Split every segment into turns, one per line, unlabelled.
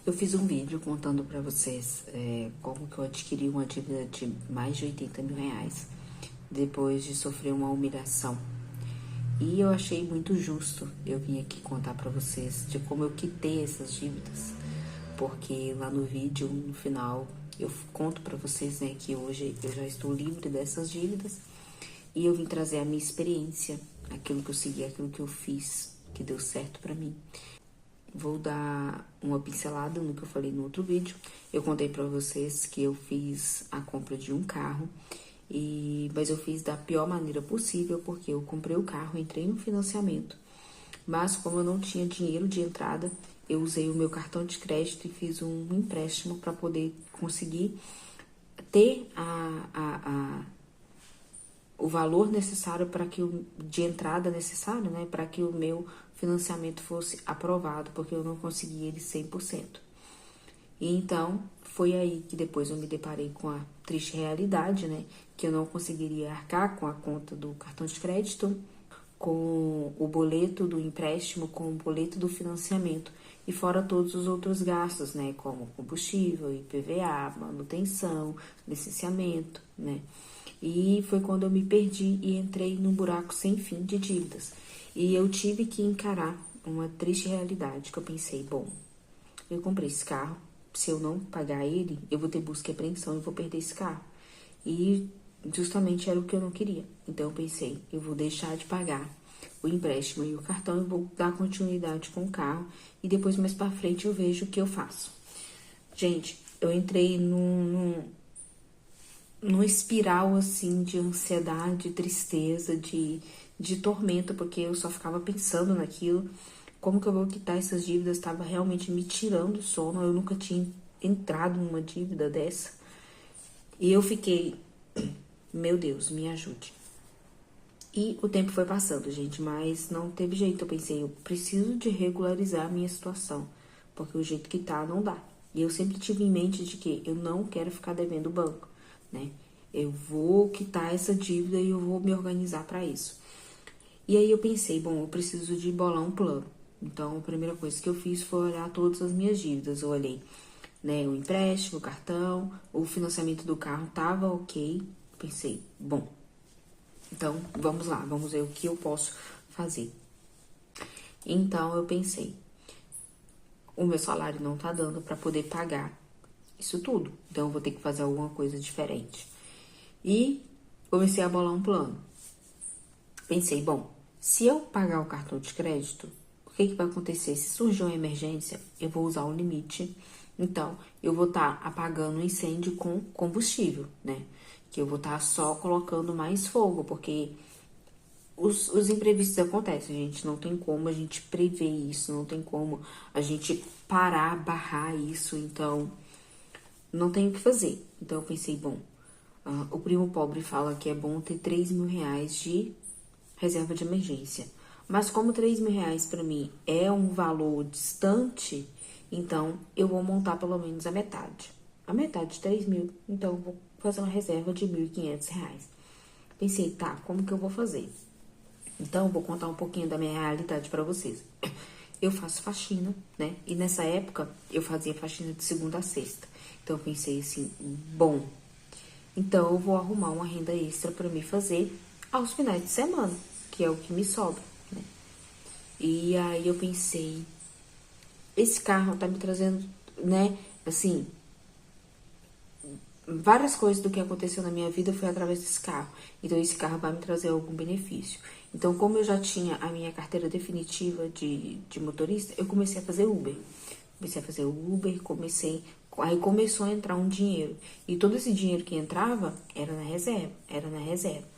Eu fiz um vídeo contando pra vocês como que eu adquiri uma dívida de mais de 80 mil reais depois de sofrer uma humilhação. E eu achei muito justo eu vim aqui contar pra vocês de como eu quitei essas dívidas, porque lá no vídeo, no final, eu conto pra vocês, né, que hoje eu já estou livre dessas dívidas e eu vim trazer a minha experiência, aquilo que eu segui, aquilo que eu fiz, que deu certo pra mim. Vou dar uma pincelada no que eu falei no outro vídeo. Eu contei pra vocês que eu fiz a compra de um carro, mas eu fiz da pior maneira possível, porque eu comprei o carro, entrei no financiamento, mas como eu não tinha dinheiro de entrada, eu usei o meu cartão de crédito e fiz um empréstimo para poder conseguir ter o valor necessário para que de entrada necessário, né, para que o meu financiamento fosse aprovado, porque eu não consegui ele 100%. E então, foi aí que depois eu me deparei com a triste realidade, né, que eu não conseguiria arcar com a conta do cartão de crédito, com o boleto do empréstimo, com o boleto do financiamento, e fora todos os outros gastos, né, como combustível, IPVA, manutenção, licenciamento, né. E foi quando eu me perdi e entrei num buraco sem fim de dívidas. E eu tive que encarar uma triste realidade, que eu pensei, bom, eu comprei esse carro, se eu não pagar ele, eu vou ter busca e apreensão e vou perder esse carro. E justamente era o que eu não queria. Então eu pensei, eu vou deixar de pagar o empréstimo e o cartão e vou dar continuidade com o carro e depois mais pra frente eu vejo o que eu faço. Gente, eu entrei numa espiral, assim, de ansiedade, tristeza, de tormento, porque eu só ficava pensando naquilo. Como que eu vou quitar essas dívidas? Estava realmente me tirando o sono. Eu nunca tinha entrado numa dívida dessa. E eu fiquei, meu Deus, me ajude. E o tempo foi passando, gente, mas não teve jeito. Eu pensei, eu preciso de regularizar a minha situação, porque o jeito que tá, não dá. E eu sempre tive em mente de que eu não quero ficar devendo o banco, né? Eu vou quitar essa dívida e eu vou me organizar para isso. E aí eu pensei, bom, eu preciso de bolar um plano. Então, a primeira coisa que eu fiz foi olhar todas as minhas dívidas. Eu olhei, né, o empréstimo, o cartão, o financiamento do carro tava ok. Pensei, bom, então vamos lá, vamos ver o que eu posso fazer. Então, eu pensei, o meu salário não tá dando para poder pagar isso tudo. Então, eu vou ter que fazer alguma coisa diferente. E comecei a bolar um plano. Pensei, bom, se eu pagar o cartão de crédito, o que vai acontecer? Se surgir uma emergência, eu vou usar o limite. Então, eu vou estar apagando o incêndio com combustível, né? Que eu vou estar só colocando mais fogo, porque os imprevistos acontecem, gente. Não tem como a gente prever isso, não tem como a gente parar, barrar isso. Então, não tem o que fazer. Então, eu pensei, bom, o primo pobre fala que é bom ter 3 mil reais de reserva de emergência. Mas como 3 mil reais para mim é um valor distante, então eu vou montar pelo menos a metade. A metade de 3 mil, então eu vou fazer uma reserva de 1.500 reais. Pensei, tá, como que eu vou fazer? Então eu vou contar um pouquinho da minha realidade para vocês. Eu faço faxina, né? E nessa época eu fazia faxina de segunda a sexta. Então eu pensei assim, bom, então eu vou arrumar uma renda extra para me fazer aos finais de semana, que é o que me sobra, né? E aí eu pensei, esse carro tá me trazendo, né, assim, várias coisas do que aconteceu na minha vida foi através desse carro. Então esse carro vai me trazer algum benefício. Então, como eu já tinha a minha carteira definitiva de motorista, eu comecei a fazer Uber. Aí começou a entrar um dinheiro. E todo esse dinheiro que entrava era na reserva.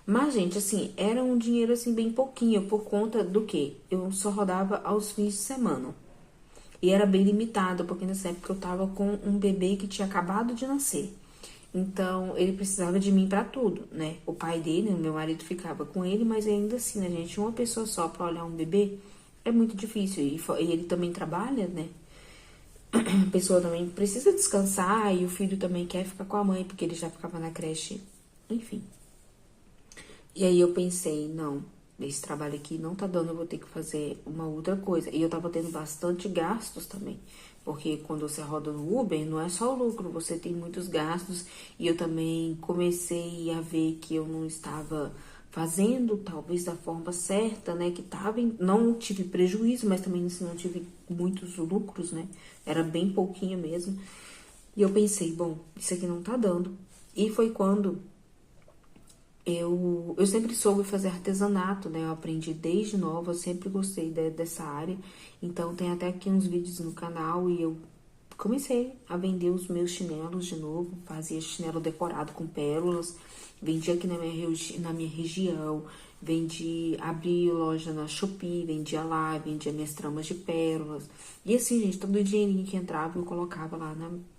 Mas, gente, assim, era um dinheiro, assim, bem pouquinho, por conta do quê? Eu só rodava aos fins de semana. E era bem limitado, porque nessa época eu tava com um bebê que tinha acabado de nascer. Então, ele precisava de mim pra tudo, né? O pai dele, o meu marido, ficava com ele, mas ainda assim, né, gente? Uma pessoa só pra olhar um bebê é muito difícil. E ele também trabalha, né? A pessoa também precisa descansar e o filho também quer ficar com a mãe, porque ele já ficava na creche, enfim. E aí eu pensei, não, esse trabalho aqui não tá dando, eu vou ter que fazer uma outra coisa. E eu tava tendo bastante gastos também, porque quando você roda no Uber, não é só o lucro, você tem muitos gastos. E eu também comecei a ver que eu não estava fazendo, talvez da forma certa, né, que tava, não tive prejuízo, mas também assim, não tive muitos lucros, né, era bem pouquinho mesmo. E eu pensei, bom, isso aqui não tá dando. E foi quando eu sempre soube fazer artesanato, né? Eu aprendi desde nova, eu sempre gostei dessa área. Então tem até aqui uns vídeos no canal e eu comecei a vender os meus chinelos de novo. Fazia chinelo decorado com pérolas, vendia aqui na minha região, vendi, abri loja na Shopee, vendia lá, vendia minhas tramas de pérolas. E assim, gente, todo o dinheirinho que entrava eu colocava lá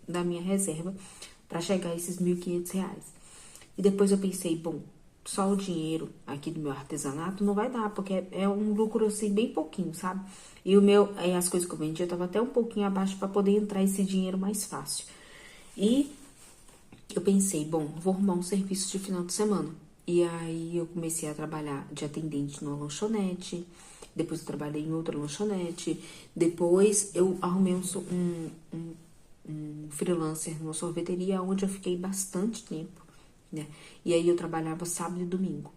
na minha reserva para chegar a esses R$ 1.500. E depois eu pensei, bom, só o dinheiro aqui do meu artesanato não vai dar, porque é um lucro assim bem pouquinho, sabe? E as coisas que eu vendia tava até um pouquinho abaixo para poder entrar esse dinheiro mais fácil. E eu pensei, bom, vou arrumar um serviço de final de semana. E aí eu comecei a trabalhar de atendente numa lanchonete, depois eu trabalhei em outra lanchonete, depois eu arrumei um freelancer numa sorveteria onde eu fiquei bastante tempo, né? E aí eu trabalhava sábado e domingo.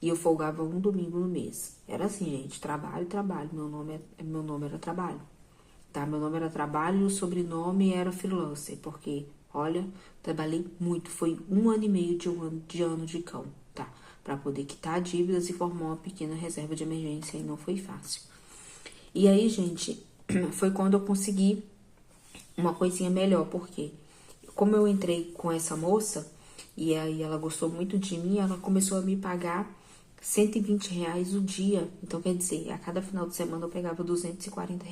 E eu folgava um domingo no mês. Era assim, gente, trabalho, trabalho. Meu nome era trabalho, tá? Meu nome era trabalho e o sobrenome era freelancer, porque, olha, trabalhei muito. Foi 1 ano e meio de ano de cão, tá? Pra poder quitar dívidas e formar uma pequena reserva de emergência e não foi fácil. E aí, gente, foi quando eu consegui uma coisinha melhor, porque como eu entrei com essa moça, e aí ela gostou muito de mim, ela começou a me pagar R$ 120 o dia. Então, quer dizer, a cada final de semana eu pegava R$ 240.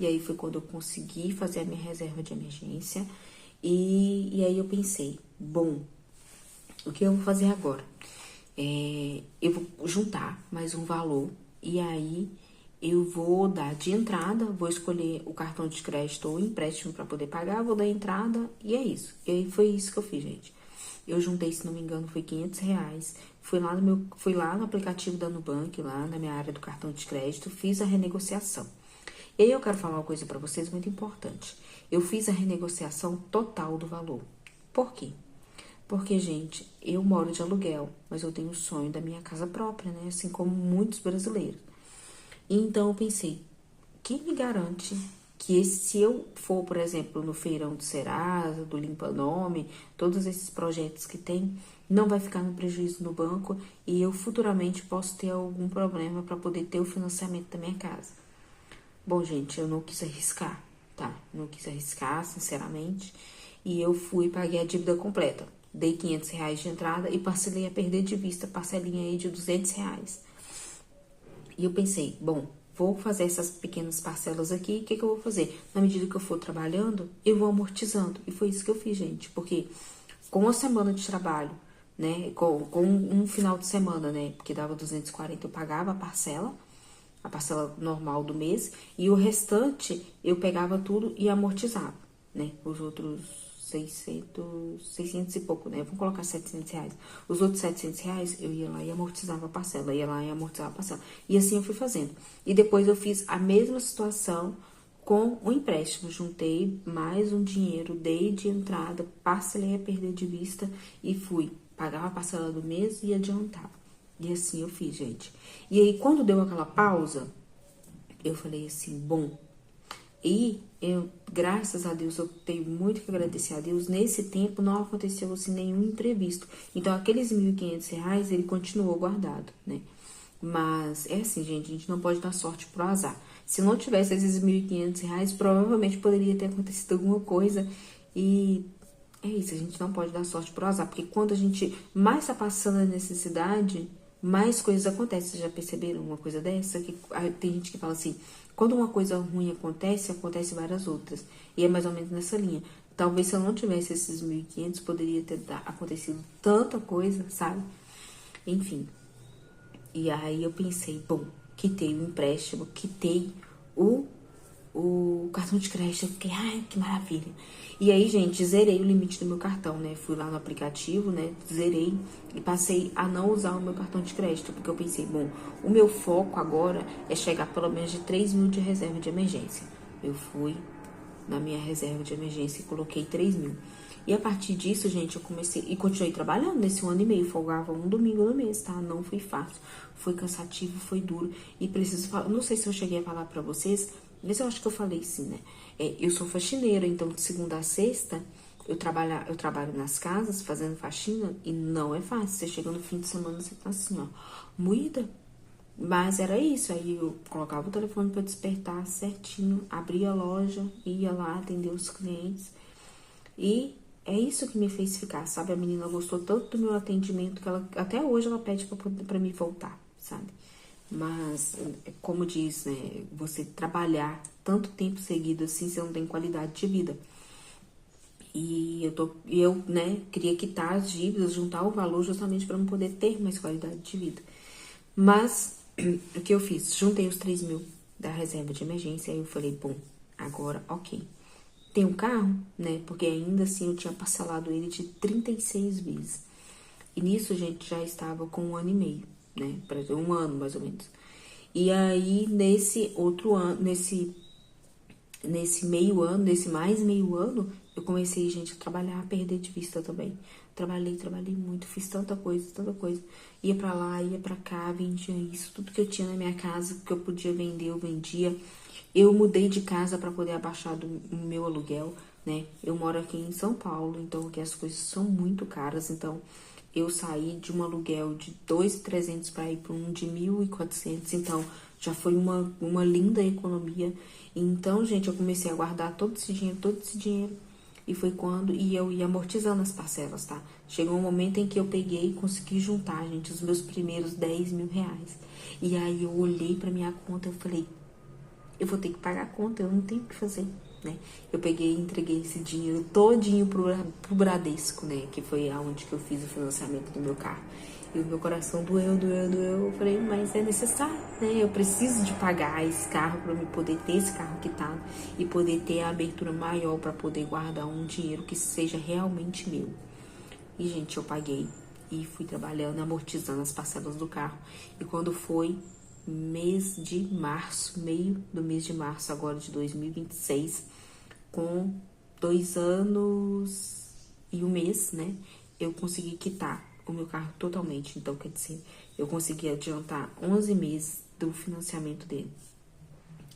E aí foi quando eu consegui fazer a minha reserva de emergência. E aí eu pensei, bom, o que eu vou fazer agora? Eu vou juntar mais um valor e aí eu vou dar de entrada, vou escolher o cartão de crédito ou empréstimo para poder pagar, vou dar entrada e é isso. E aí foi isso que eu fiz, gente. Eu juntei, se não me engano, foi R$ 500. Fui lá no aplicativo da Nubank, lá na minha área do cartão de crédito, fiz a renegociação. E aí eu quero falar uma coisa para vocês muito importante. Eu fiz a renegociação total do valor. Por quê? Porque, gente, eu moro de aluguel, mas eu tenho o sonho da minha casa própria, né? Assim como muitos brasileiros. Então eu pensei, quem me garante que se eu for, por exemplo, no feirão do Serasa, do Limpa Nome, todos esses projetos que tem, não vai ficar no prejuízo no banco e eu futuramente posso ter algum problema para poder ter o financiamento da minha casa. Bom, gente, eu não quis arriscar, tá? Não quis arriscar, sinceramente. E eu fui e paguei a dívida completa. Dei R$ 500 de entrada e parcelei a perder de vista, parcelinha aí de R$ 200. E eu pensei, bom, vou fazer essas pequenas parcelas aqui, o que eu vou fazer? Na medida que eu for trabalhando, eu vou amortizando. E foi isso que eu fiz, gente, porque com uma semana de trabalho, né, com um final de semana, né, porque dava 240, eu pagava a parcela normal do mês, e o restante eu pegava tudo e amortizava, né, os outros 600 e pouco, né? Vamos colocar R$ 700. Os outros R$ 700 eu ia lá e amortizava a parcela, ia lá e amortizava a parcela. E assim eu fui fazendo. E depois eu fiz a mesma situação com o empréstimo. Juntei mais um dinheiro, dei de entrada, parcelei a perder de vista e fui. Pagava a parcela do mês e adiantava. E assim eu fiz, gente. E aí, quando deu aquela pausa, eu falei assim, bom... E eu, graças a Deus, eu tenho muito que agradecer a Deus. Nesse tempo não aconteceu assim nenhum imprevisto. Então aqueles R$ 1.500 ele continuou guardado, né? Mas é assim, gente, a gente não pode dar sorte pro azar. Se não tivesse esses R$ 1.500, provavelmente poderia ter acontecido alguma coisa. E é isso, a gente não pode dar sorte pro azar, porque quando a gente mais tá passando a necessidade, mais coisas acontecem. Vocês já perceberam uma coisa dessa? Que tem gente que fala assim, quando uma coisa ruim acontece, acontece várias outras. E é mais ou menos nessa linha. Talvez se eu não tivesse esses 1.500, poderia ter acontecido tanta coisa, sabe? Enfim. E aí eu pensei, bom, quitei o empréstimo, quitei o cartão de crédito. Eu fiquei, ai, que maravilha. E aí, gente, zerei o limite do meu cartão, né? Fui lá no aplicativo, né? Zerei e passei a não usar o meu cartão de crédito. Porque eu pensei, bom, o meu foco agora é chegar pelo menos de 3 mil de reserva de emergência. Eu fui na minha reserva de emergência e coloquei 3 mil. E a partir disso, gente, eu comecei e continuei trabalhando nesse 1 ano e meio. Folgava um domingo no mês, tá? Não foi fácil. Foi cansativo, foi duro. E preciso falar, não sei se eu cheguei a falar pra vocês, mas eu acho que eu falei sim, né? Eu sou faxineira, então de segunda a sexta eu trabalho nas casas fazendo faxina e não é fácil. Você chega no fim de semana, você tá assim, ó, moída. Mas era isso, aí eu colocava o telefone para despertar certinho, abria a loja, ia lá atender os clientes. E é isso que me fez ficar, sabe? A menina gostou tanto do meu atendimento que ela até hoje ela pede pra mim voltar, sabe? Mas, como diz, né? Você trabalhar tanto tempo seguido assim, você não tem qualidade de vida. E eu, né, queria quitar as dívidas, juntar o valor justamente para não poder ter mais qualidade de vida. Mas, o que eu fiz? Juntei os 3 mil da reserva de emergência, aí eu falei, bom, agora, ok. Tem um carro, né, porque ainda assim eu tinha parcelado ele de 36 vezes. E nisso, gente, já estava com 1 ano e meio, né, para 1 ano mais ou menos. E aí, nesse outro ano, nesse meio ano, nesse mais meio ano, eu comecei, gente, a trabalhar, a perder de vista também. Trabalhei muito, fiz tanta coisa, tanta coisa. Ia pra lá, ia pra cá, vendia isso, tudo que eu tinha na minha casa, que eu podia vender, eu vendia. Eu mudei de casa para poder abaixar do meu aluguel, né? Eu moro aqui em São Paulo, então aqui as coisas são muito caras, então eu saí de um aluguel de 2.300 para ir para um de 1.400, então já foi uma linda economia. Então, gente, eu comecei a guardar todo esse dinheiro, e foi quando eu ia amortizando as parcelas, tá? Chegou um momento em que eu peguei e consegui juntar, gente, os meus primeiros 10 mil reais. E aí eu olhei pra minha conta e eu falei, eu vou ter que pagar a conta, eu não tenho o que fazer, né? Eu peguei e entreguei esse dinheiro todinho pro Bradesco, né? Que foi aonde que eu fiz o financiamento do meu carro. E o meu coração doeu. Eu falei, mas é necessário, né? Eu preciso de pagar esse carro para me poder ter esse carro quitado e poder ter a abertura maior para poder guardar um dinheiro que seja realmente meu. E, gente, eu paguei e fui trabalhando, amortizando as parcelas do carro. E quando foi mês de março, meio do mês de março agora de 2026, com 2 anos e 1 mês, né, eu consegui quitar o meu carro totalmente. Então, quer dizer, eu consegui adiantar 11 meses do financiamento dele.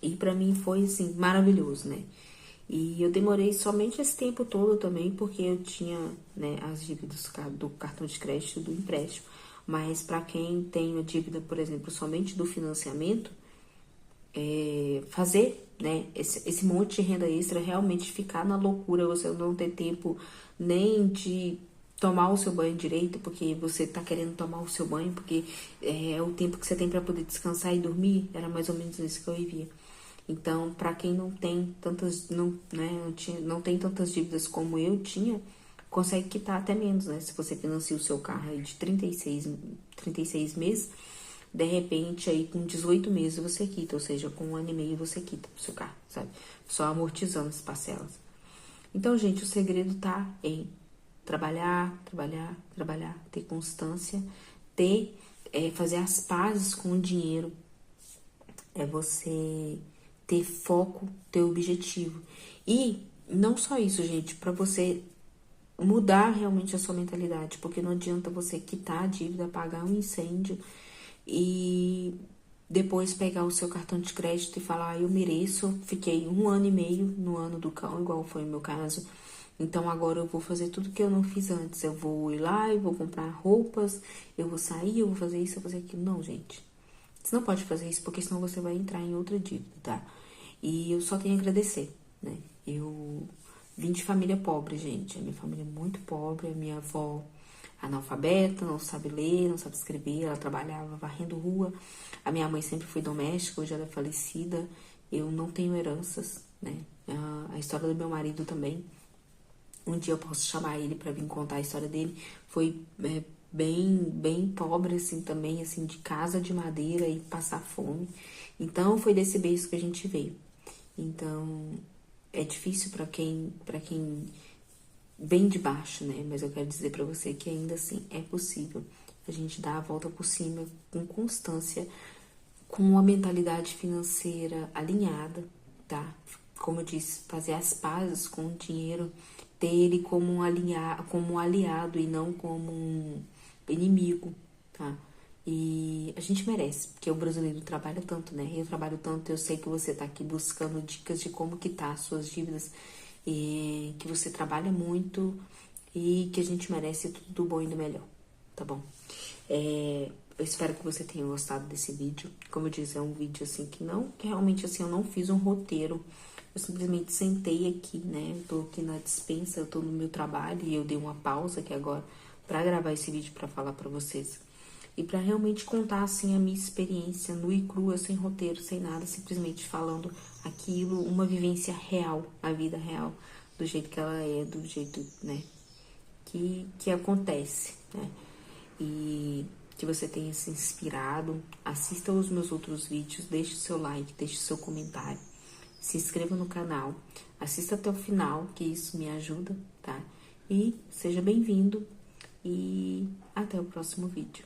E pra mim foi, assim, maravilhoso, né? E eu demorei somente esse tempo todo também, porque eu tinha, né, as dívidas do cartão de crédito, do empréstimo. Mas para quem tem a dívida, por exemplo, somente do financiamento, fazer, né, esse monte de renda extra realmente ficar na loucura, você não ter tempo nem de tomar o seu banho direito, porque você tá querendo tomar o seu banho, porque é o tempo que você tem para poder descansar e dormir, era mais ou menos isso que eu vivia. Então, para quem não tem tantas, não, né, não tem tantas dívidas como eu tinha, consegue quitar até menos, né? Se você financia o seu carro aí de 36 meses, de repente aí com 18 meses você quita, ou seja, com 1 ano e meio você quita o seu carro, sabe? Só amortizando as parcelas. Então, gente, o segredo tá em trabalhar, ter constância, fazer as pazes com o dinheiro, é você ter foco, ter objetivo. E não só isso, gente, para você mudar realmente a sua mentalidade, porque não adianta você quitar a dívida, pagar um incêndio e depois pegar o seu cartão de crédito e falar, eu mereço, fiquei 1 ano e meio no ano do cão, igual foi o meu caso, então agora eu vou fazer tudo que eu não fiz antes, eu vou ir lá, eu vou comprar roupas, eu vou sair, eu vou fazer isso, eu vou fazer aquilo. Não, gente, você não pode fazer isso, porque senão você vai entrar em outra dívida, tá? E eu só tenho a agradecer, né? Eu vim de família pobre, gente. A minha família é muito pobre. A minha avó analfabeta, não sabe ler, não sabe escrever. Ela trabalhava varrendo rua. A minha mãe sempre foi doméstica, hoje ela é falecida. Eu não tenho heranças, né? A história do meu marido também. Um dia eu posso chamar ele para vir contar a história dele. Foi bem pobre, assim, também, assim, de casa de madeira e passar fome. Então, foi desse berço que a gente veio. Então, é difícil para quem vem de baixo, né? Mas eu quero dizer para você que ainda assim é possível a gente dar a volta por cima com constância, com uma mentalidade financeira alinhada, tá? Como eu disse, fazer as pazes com o dinheiro, ter ele como como um aliado e não como um inimigo, tá? E a gente merece, porque o brasileiro trabalha tanto, né? Eu trabalho tanto, eu sei que você tá aqui buscando dicas de como quitar as suas dívidas, e que você trabalha muito e que a gente merece tudo do bom e do melhor, tá bom? Eu espero que você tenha gostado desse vídeo. Como eu disse, é um vídeo assim que realmente assim eu não fiz um roteiro. Eu simplesmente sentei aqui, né? Eu tô aqui na dispensa, eu tô no meu trabalho e eu dei uma pausa aqui agora pra gravar esse vídeo pra falar pra vocês. E pra realmente contar assim a minha experiência nua e crua, sem roteiro, sem nada, simplesmente falando aquilo, uma vivência real, a vida real, do jeito que ela é, do jeito, né, que acontece, né? E que você tenha se inspirado. Assista os meus outros vídeos, deixe o seu like, deixe o seu comentário, se inscreva no canal, assista até o final, que isso me ajuda, tá? E seja bem-vindo e até o próximo vídeo.